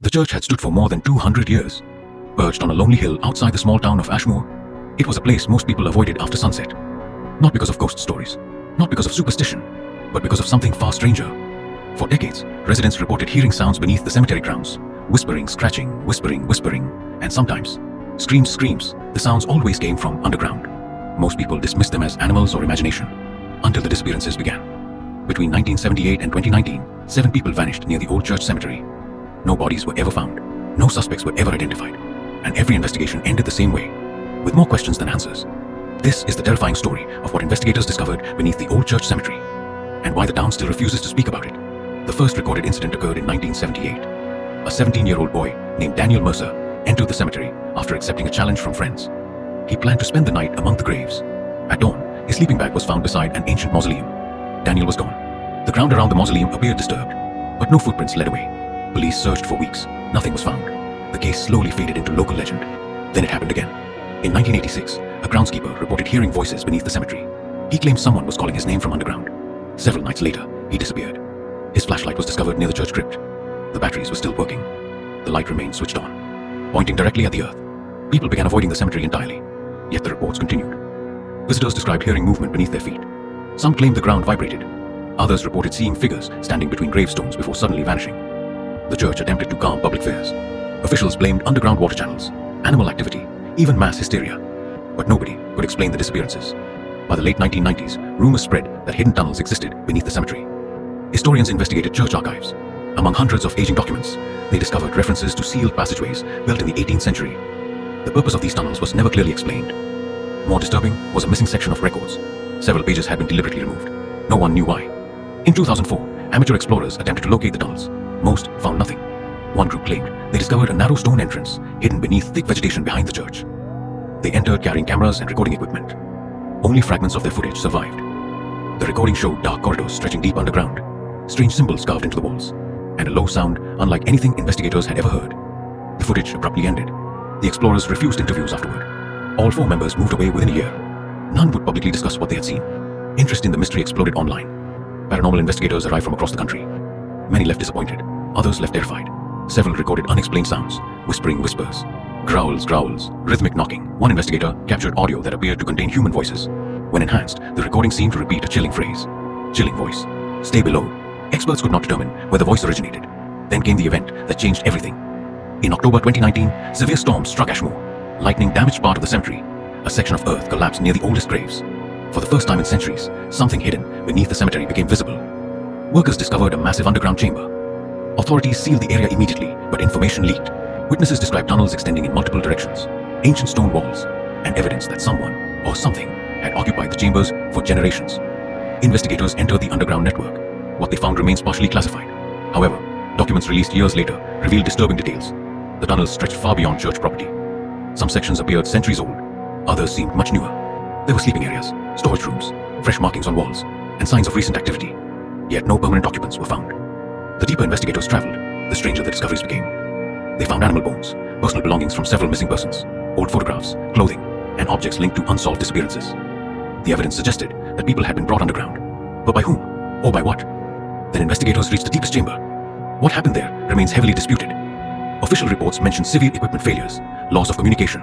The church had stood for more than 200 years. Perched on a lonely hill outside the small town of Ashmore, it was a place most people avoided after sunset. Not because of ghost stories, not because of superstition, but because of something far stranger. For decades, residents reported hearing sounds beneath the cemetery grounds, whispering, scratching, whispering, and sometimes screams. The sounds always came from underground. Most people dismissed them as animals or imagination, until the disappearances began. Between 1978 and 2019, 7 people vanished near the old church cemetery. No bodies were ever found, no suspects were ever identified, and every investigation ended the same way, with more questions than answers. This is the terrifying story of what investigators discovered beneath the old church cemetery, and why the town still refuses to speak about it. The first recorded incident occurred in 1978. A 17-year-old boy named Daniel Mercer entered the cemetery after accepting a challenge from friends. He planned to spend the night among the graves. At dawn, his sleeping bag was found beside an ancient mausoleum. Daniel was gone. The ground around the mausoleum appeared disturbed, but no footprints led away. Police searched for weeks. Nothing was found. The case slowly faded into local legend. Then it happened again. In 1986, a groundskeeper reported hearing voices beneath the cemetery. He claimed someone was calling his name from underground. Several nights later, he disappeared. His flashlight was discovered near the church crypt. The batteries were still working. The light remained switched on, pointing directly at the earth. People began avoiding the cemetery entirely, yet the reports continued. Visitors described hearing movement beneath their feet. Some claimed the ground vibrated. Others reported seeing figures standing between gravestones before suddenly vanishing. The church attempted to calm public fears. Officials blamed underground water channels, animal activity, even mass hysteria. But nobody could explain the disappearances. By the late 1990s, rumors spread that hidden tunnels existed beneath the cemetery. Historians investigated church archives. Among hundreds of aging documents, they discovered references to sealed passageways built in the 18th century. The purpose of these tunnels was never clearly explained. More disturbing was a missing section of records. Several pages had been deliberately removed. No one knew why. In 2004, amateur explorers attempted to locate the tunnels. Most found nothing. One group claimed they discovered a narrow stone entrance hidden beneath thick vegetation behind the church. They entered carrying cameras and recording equipment. Only fragments of their footage survived. The recording showed dark corridors stretching deep underground, strange symbols carved into the walls, and a low sound unlike anything investigators had ever heard. The footage abruptly ended. The explorers refused interviews afterward. All 4 members moved away within a year. None would publicly discuss what they had seen. Interest in the mystery exploded online. Paranormal investigators arrived from across the country. Many left disappointed. Others left terrified. Several recorded unexplained sounds, whispering whispers, growls, rhythmic knocking. One investigator captured audio that appeared to contain human voices. When enhanced, the recording seemed to repeat a chilling phrase. Chilling voice. Stay below. Experts could not determine where the voice originated. Then came the event that changed everything. In October 2019, severe storms struck Ashmore. Lightning damaged part of the cemetery. A section of earth collapsed near the oldest graves. For the first time in centuries, something hidden beneath the cemetery became visible. Workers discovered a massive underground chamber. Authorities sealed the area immediately, but information leaked. Witnesses described tunnels extending in multiple directions, ancient stone walls, and evidence that someone or something had occupied the chambers for generations. Investigators entered the underground network. What they found remains partially classified. However, documents released years later revealed disturbing details. The tunnels stretched far beyond church property. Some sections appeared centuries old, others seemed much newer. There were sleeping areas, storage rooms, fresh markings on walls, and signs of recent activity. Yet no permanent occupants were found. The deeper investigators traveled, the stranger the discoveries became. They found animal bones, personal belongings from several missing persons, old photographs, clothing, and objects linked to unsolved disappearances. The evidence suggested that people had been brought underground. But by whom? Or by what? Then investigators reached the deepest chamber. What happened there remains heavily disputed. Official reports mention severe equipment failures, loss of communication,